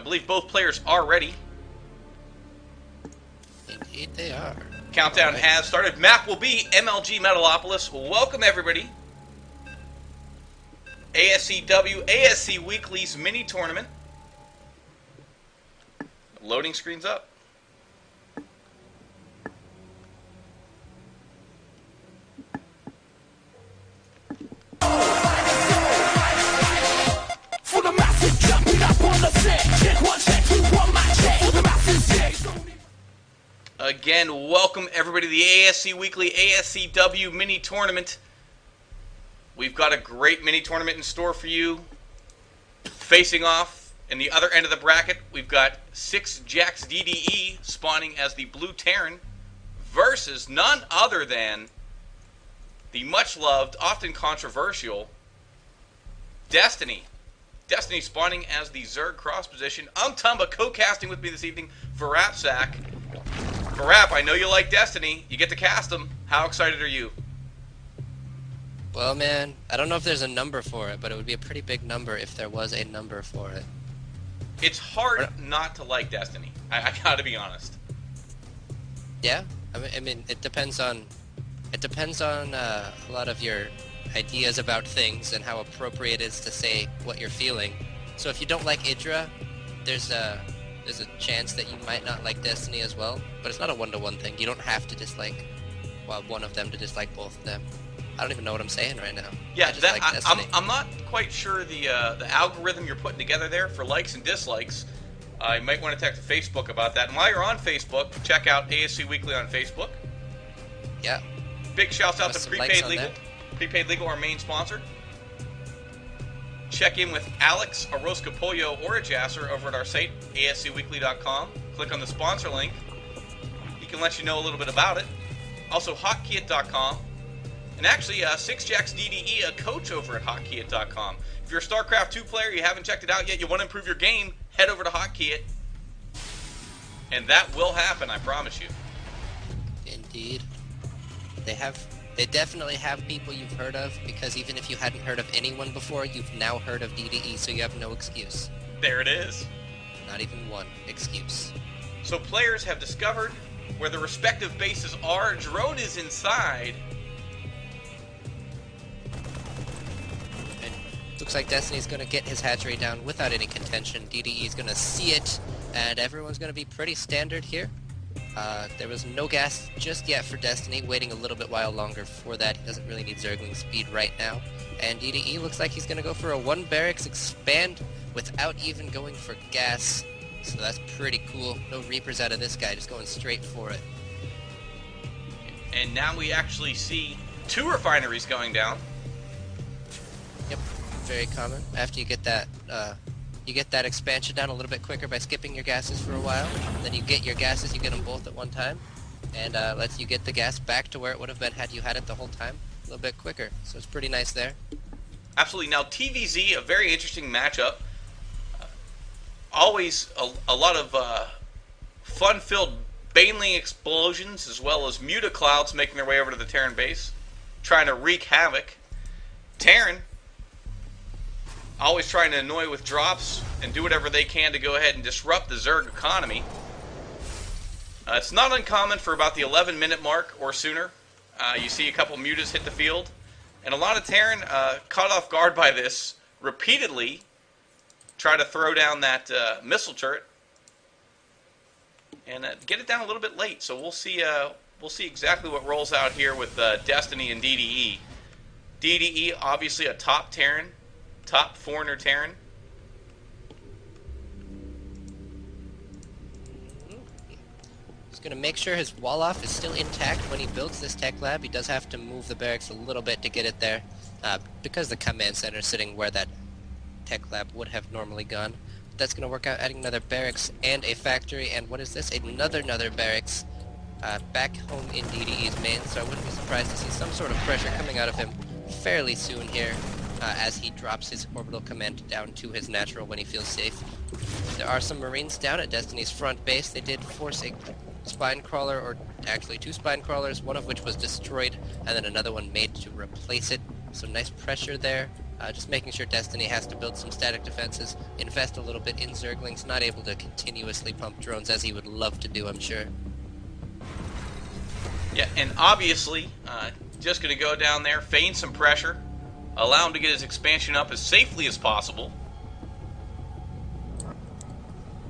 believe both players are ready. Indeed they are. Countdown has started. Map will be MLG Metalopolis. Welcome, everybody. ASCW, ASC Weekly's mini tournament. Loading screens up. For the masses jumping up on the set. Check one, check two, one, my check. For the masses, check. Again, welcome everybody to the ASC Weekly ASCW mini tournament. We've got a great mini tournament in store for you. Facing off in the other end of the bracket, we've got 6 Jacks DDE spawning as the Blue Terran versus none other than the much-loved, often controversial Destiny. Destiny spawning as the Zerg cross position. I'm Tumba, co-casting with me this evening, Varapsack. Varap, I know you like Destiny. You get to cast them. How excited are you? Well, man, I don't know if there's a number for it, but it would be a pretty big number if there was a number for it. It's hard not to like Destiny. I gotta be honest. Yeah, I mean, it depends on a lot of your ideas about things and how appropriate it is to say what you're feeling. So if you don't like Idra, there's a chance that you might not like Destiny as well. But it's not a one-to-one thing. You don't have to dislike one of them to dislike both of them. I don't even know what I'm saying right now. Yeah, I'm not quite sure the algorithm you're putting together there for likes and dislikes. You might want to text Facebook about that. And while you're on Facebook, check out ASC Weekly on Facebook. Yeah. Big shouts out to Some Prepaid likes on Legal. there. Prepaid Legal, our main sponsor. Check in with Alex Orozco-Pollo Orajasser over at our site, ASCweekly.com. Click on the sponsor link. He can let you know a little bit about it. Also, hotkit.com. And actually, 6Jacks DDE, a coach over at hotkit.com. If you're a StarCraft 2 player, you haven't checked it out yet, you want to improve your game, head over to Hotkit. And that will happen, I promise you. Indeed. They definitely have people you've heard of, because even if you hadn't heard of anyone before, you've now heard of DDE, so you have no excuse. There it is. Not even one excuse. So players have discovered where the respective bases are. Drone is inside. And looks like Destiny's going to get his hatchery down without any contention. DDE is going to see it, and everyone's going to be pretty standard here. There was no gas just yet for Destiny, waiting a little bit while longer for that. He doesn't really need Zergling speed right now. And DDE looks like he's going to go for a 1 barracks expand without even going for gas. So that's pretty cool. No Reapers out of this guy, just going straight for it. And now we actually see 2 refineries going down. Yep, very common. After you get that expansion down a little bit quicker by skipping your gases for a while. Then you get your gases, you get them both at one time, and lets you get the gas back to where it would have been had you had it the whole time, a little bit quicker. So it's pretty nice there. Absolutely. Now TVZ, a very interesting matchup. Always a lot of fun-filled baneling explosions, as well as mutaclouds making their way over to the Terran base, trying to wreak havoc. Terran always trying to annoy with drops and do whatever they can to go ahead and disrupt the Zerg economy. It's not uncommon for about the 11-minute mark or sooner. You see a couple mutas hit the field. And a lot of Terran, caught off guard by this, repeatedly try to throw down that missile turret and get it down a little bit late. So we'll see exactly what rolls out here with Destiny and DDE. DDE, obviously a top Terran. Top foreigner Terran. He's going to make sure his wall-off is still intact when he builds this tech lab. He does have to move the barracks a little bit to get it there, because the command center is sitting where that tech lab would have normally gone. But that's going to work out, adding another barracks and a factory, and what is this? Another barracks back home in DDE's main, so I wouldn't be surprised to see some sort of pressure coming out of him fairly soon here. As he drops his orbital command down to his natural when he feels safe. There are some Marines down at Destiny's front base. They did force a spine crawler, or actually 2 spine crawlers, one of which was destroyed, and then another one made to replace it. So nice pressure there. Just making sure Destiny has to build some static defenses, invest a little bit in Zerglings, not able to continuously pump drones as he would love to do, I'm sure. Yeah, and obviously, just going to go down there, feign some pressure, allow him to get his expansion up as safely as possible.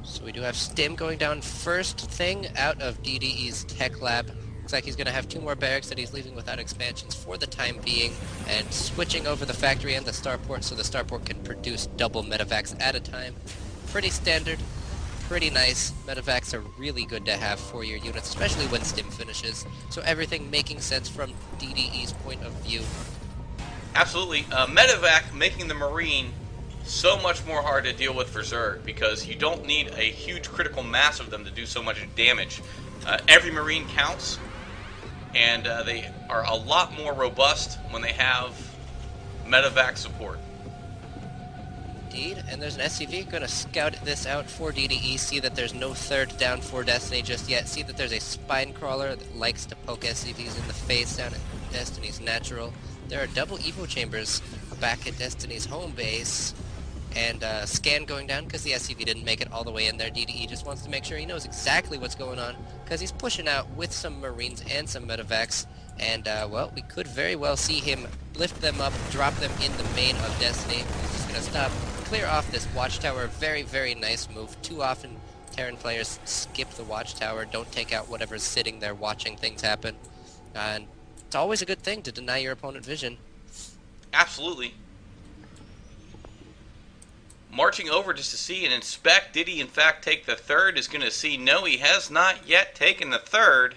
So we do have Stim going down first thing out of DDE's tech lab. Looks like he's going to have 2 more barracks that he's leaving without expansions for the time being, and switching over the factory and the starport so the starport can produce double medevacs at a time. Pretty standard, pretty nice. Medevacs are really good to have for your units, especially when Stim finishes. So everything making sense from DDE's point of view. Absolutely. Medevac making the Marine so much more hard to deal with for Zerg, because you don't need a huge critical mass of them to do so much damage. Every Marine counts, and they are a lot more robust when they have medevac support. Indeed, and there's an SCV going to scout this out for DDE, see that there's no third down for Destiny just yet, see that there's a spine crawler that likes to poke SCVs in the face down at Destiny's natural. There are double Evo chambers back at Destiny's home base, and scan going down because the SCV didn't make it all the way in there. DDE just wants to make sure he knows exactly what's going on, because he's pushing out with some Marines and some medevacs, and well, we could very well see him lift them up, drop them in the main of Destiny. He's just going to stop, clear off this watchtower. Very, very nice move. Too often Terran players skip the watchtower, don't take out whatever's sitting there watching things happen, and it's always a good thing to deny your opponent vision. Absolutely. Marching over just to see and inspect, did he in fact take the third, is going to see, no, he has not yet taken the third.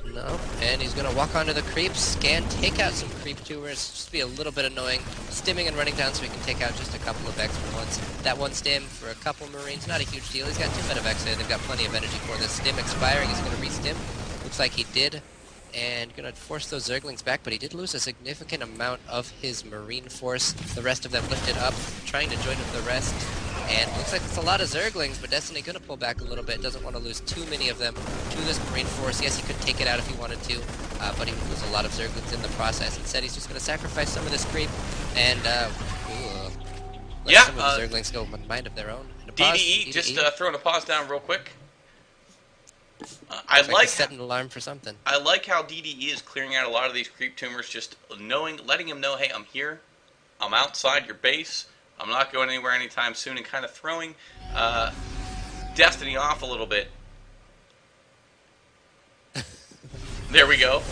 No, and he's going to walk onto the creeps, scan, take out some creep tumors, just be a little bit annoying, stimming and running down so he can take out just a couple of extra ones. That one stim for a couple Marines, not a huge deal. He's got 2 medevacs there, they've got plenty of energy for this. Stim expiring, he's going to re-stim. Looks like he did, and going to force those Zerglings back, but he did lose a significant amount of his Marine force. The rest of them lifted up, trying to join with the rest, and looks like it's a lot of Zerglings, but Destiny going to pull back a little bit, doesn't want to lose too many of them to this Marine force. Yes, he could take it out if he wanted to, but he would lose a lot of Zerglings in the process. Instead, he's just going to sacrifice some of this creep, and let some of the Zerglings go with mind of their own. DDE, just throwing a pause down real quick. I like set an alarm for something. I like how DDE is clearing out a lot of these creep tumors, just letting him know, hey, I'm here, I'm outside your base, I'm not going anywhere anytime soon, and kind of throwing Destiny off a little bit. There we go.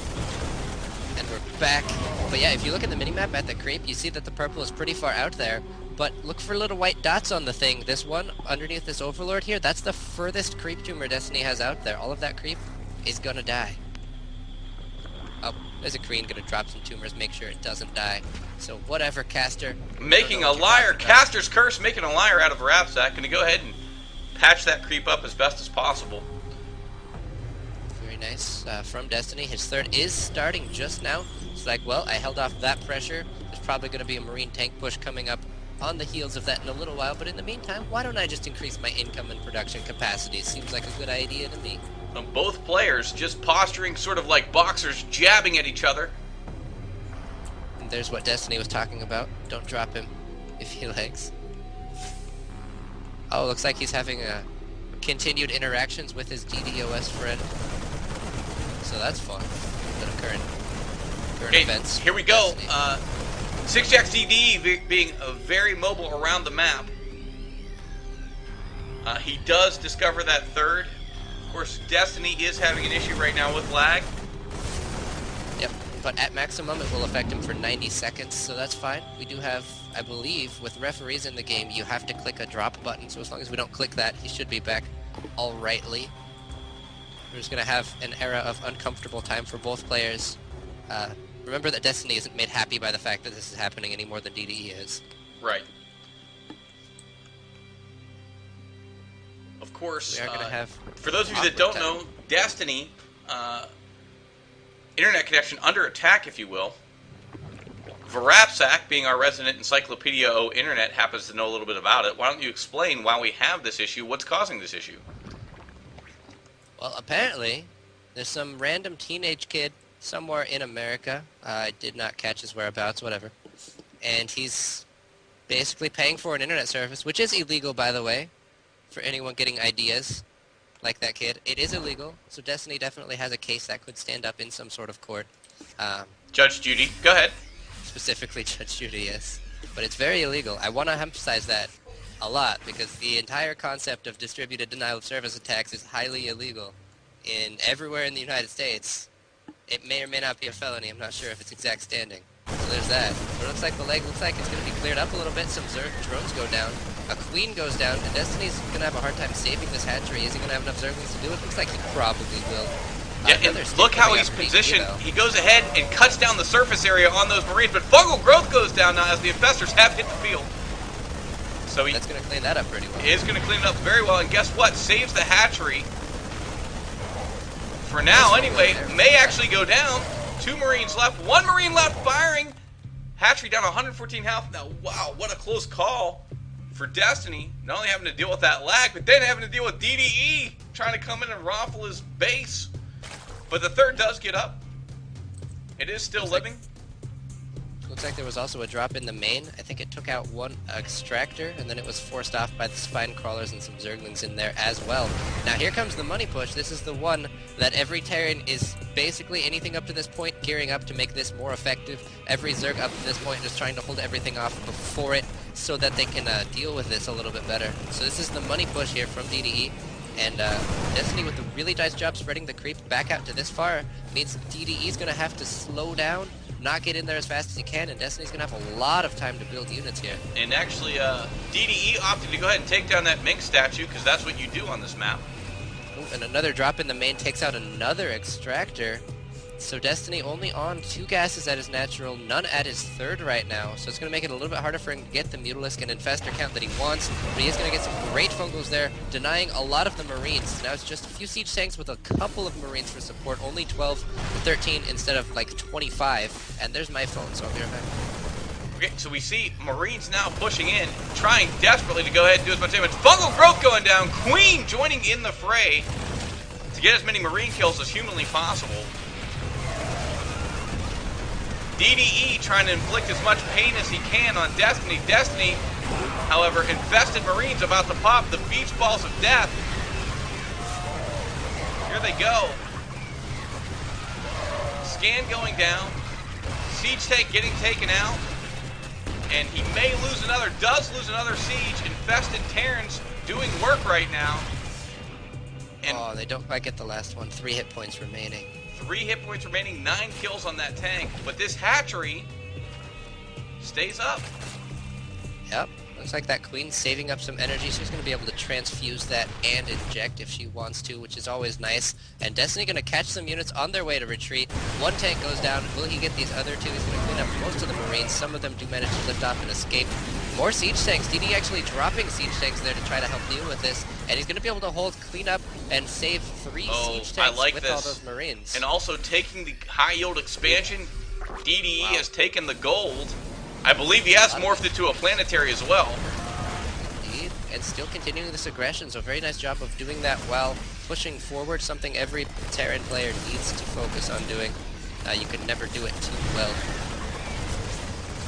And we're back. But yeah, if you look at the minimap at the creep, you see that the purple is pretty far out there. But look for little white dots on the thing. This one, underneath this Overlord here, that's the furthest creep tumor Destiny has out there. All of that creep is gonna die. Oh, there's a Korean gonna drop some tumors, make sure it doesn't die. So whatever, Caster. Making a liar. Caster's Curse making a liar out of Rapsack. Gonna go ahead and patch that creep up as best as possible. Very nice from Destiny. His third is starting just now. It's like, well, I held off that pressure. There's probably gonna be a Marine tank push coming up on the heels of that in a little while, but in the meantime, why don't I just increase my income and production capacity? Seems like a good idea to me. Both players just posturing sort of like boxers, jabbing at each other. And there's what Destiny was talking about. Don't drop him if he lags. Oh, looks like he's having continued interactions with his DDoS friend. So that's fun. The current events. Here we go. 6-Jack's DDE being very mobile around the map. He does discover that third. Of course, Destiny is having an issue right now with lag. Yep, but at maximum it will affect him for 90 seconds, so that's fine. We do have, I believe, with referees in the game, you have to click a drop button, so as long as we don't click that, he should be back all rightly. We're just going to have an era of uncomfortable time for both players. Remember that Destiny isn't made happy by the fact that this is happening any more than DDE is. Right. Of course, we are gonna have for those of you that don't know, Destiny, internet connection under attack, if you will. Varapsack, being our resident Encyclopedia O Internet, happens to know a little bit about it. Why don't you explain why we have this issue, what's causing this issue? Well, apparently, there's some random teenage kid somewhere in America. I did not catch his whereabouts, whatever. And he's basically paying for an internet service, which is illegal, by the way, for anyone getting ideas like that kid. It is illegal, so Destiny definitely has a case that could stand up in some sort of court. Judge Judy, go ahead. Specifically Judge Judy, yes. But it's very illegal. I want to emphasize that a lot, because the entire concept of distributed denial of service attacks is highly illegal everywhere in the United States. It may or may not be a felony. I'm not sure if it's exact standing. So there's that. But it looks like the leg looks like it's going to be cleared up a little bit. Some Zerg drones go down. A queen goes down, and Destiny's going to have a hard time saving this hatchery. Is he going to have enough Zerglings to do it? Looks like he probably will. Yeah, and look how he's positioned. He goes ahead and cuts down the surface area on those Marines, but fungal growth goes down now as the infestors have hit the field. So that's going to clean that up pretty well. He is going to clean it up very well, and guess what? Saves the hatchery. For now, anyway, may actually go down. 2 Marines left. 1 Marine left firing. Hatchery down 114 health. Now, wow, what a close call for Destiny. Not only having to deal with that lag, but then having to deal with DDE trying to come in and raffle his base. But the third does get up. It is still living. Looks like there was also a drop in the main. I think it took out 1 extractor, and then it was forced off by the spine crawlers and some Zerglings in there as well. Now here comes the money push. This is the one that every Terran is basically anything up to this point gearing up to make this more effective. Every Zerg up to this point just trying to hold everything off before it so that they can deal with this a little bit better. So this is the money push here from DDE. And Destiny with a really nice job spreading the creep back out to this far means DDE's going to have to slow down, not get in there as fast as he can, and Destiny's going to have a lot of time to build units here. And actually, DDE opted to go ahead and take down that Mink statue, because that's what you do on this map. Ooh, and another drop in the main takes out another extractor. So Destiny only on 2 gases at his natural, none at his third right now. So it's going to make it a little bit harder for him to get the Mutalisk and Infestor count that he wants. But he is going to get some great fungals there, denying a lot of the Marines. Now it's just a few siege tanks with a couple of Marines for support. Only 12, 13 instead of like 25. And there's my phone, so I'll be right back. Okay, so we see Marines now pushing in, trying desperately to go ahead and do as much damage. Fungal growth going down. Queen joining in the fray to get as many Marine kills as humanly possible. DDE trying to inflict as much pain as he can on Destiny. Destiny, however, infested Marines about to pop the beach balls of death. Here they go. Scan going down. Siege tank getting taken out. And he may lose another, does lose another siege. Infested Terrans doing work right now. And oh, they don't quite get the last one. 3 hit points remaining. 3 hit points remaining, 9 kills on that tank. But this hatchery stays up. Yep. Looks like that Queen's saving up some energy. She's going to be able to transfuse that and inject if she wants to, which is always nice. And Destiny going to catch some units on their way to retreat. 1 tank goes down. Will he get these other 2? He's going to clean up most of the Marines. Some of them do manage to lift off and escape. More siege tanks. DD actually dropping siege tanks there to try to help deal with this. And he's going to be able to hold, clean up, and save 3 siege tanks with all those Marines. And also taking the high yield expansion, DDE has taken the gold. I believe he has morphed it to a planetary as well. Indeed, and still continuing this aggression, so very nice job of doing that while pushing forward, something every Terran player needs to focus on doing. You can never do it too well.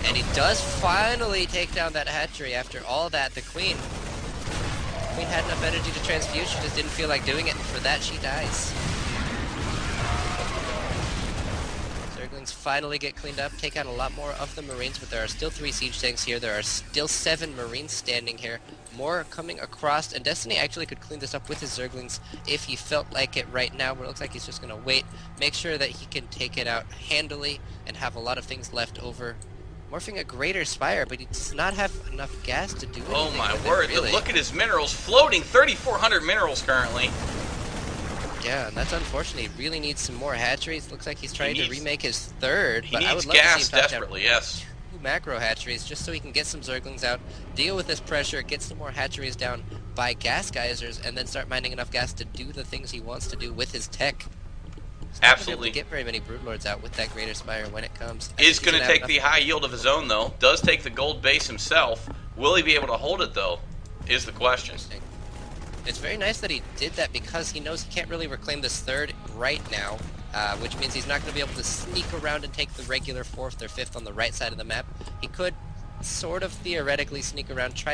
And he does finally take down that hatchery after all that. The Queen had enough energy to transfuse, she just didn't feel like doing it, and for that she dies. Zerglings finally get cleaned up, take out a lot more of the Marines, but there are still 3 siege tanks here. There are still 7 Marines standing here. More coming across, and Destiny actually could clean this up with his Zerglings if he felt like it right now, but it looks like he's just going to wait, make sure that he can take it out handily, and have a lot of things left over. Morphing a greater spire, but he does not have enough gas to do anything. Oh my with word, it, really. Look at his minerals, floating 3,400 minerals currently. Yeah, and that's unfortunate. He really needs some more hatcheries. Looks like he's trying to remake his third, He but I needs would love gas to see him touch desperately, yes. 2 macro hatcheries just so he can get some Zerglings out, deal with this pressure, get some more hatcheries down by gas geysers, and then start mining enough gas to do the things he wants to do with his tech. He's not Absolutely. going to get very many Broodlords out with that Greater Spire when it comes. Is going to take the high yield of his own, though. Does take the gold base himself. Will he be able to hold it, though, is the question. It's very nice that he did that because he knows he can't really reclaim this third right now. which means he's not going to be able to sneak around and take the regular 4th or 5th on the right side of the map. He could sort of theoretically sneak around, try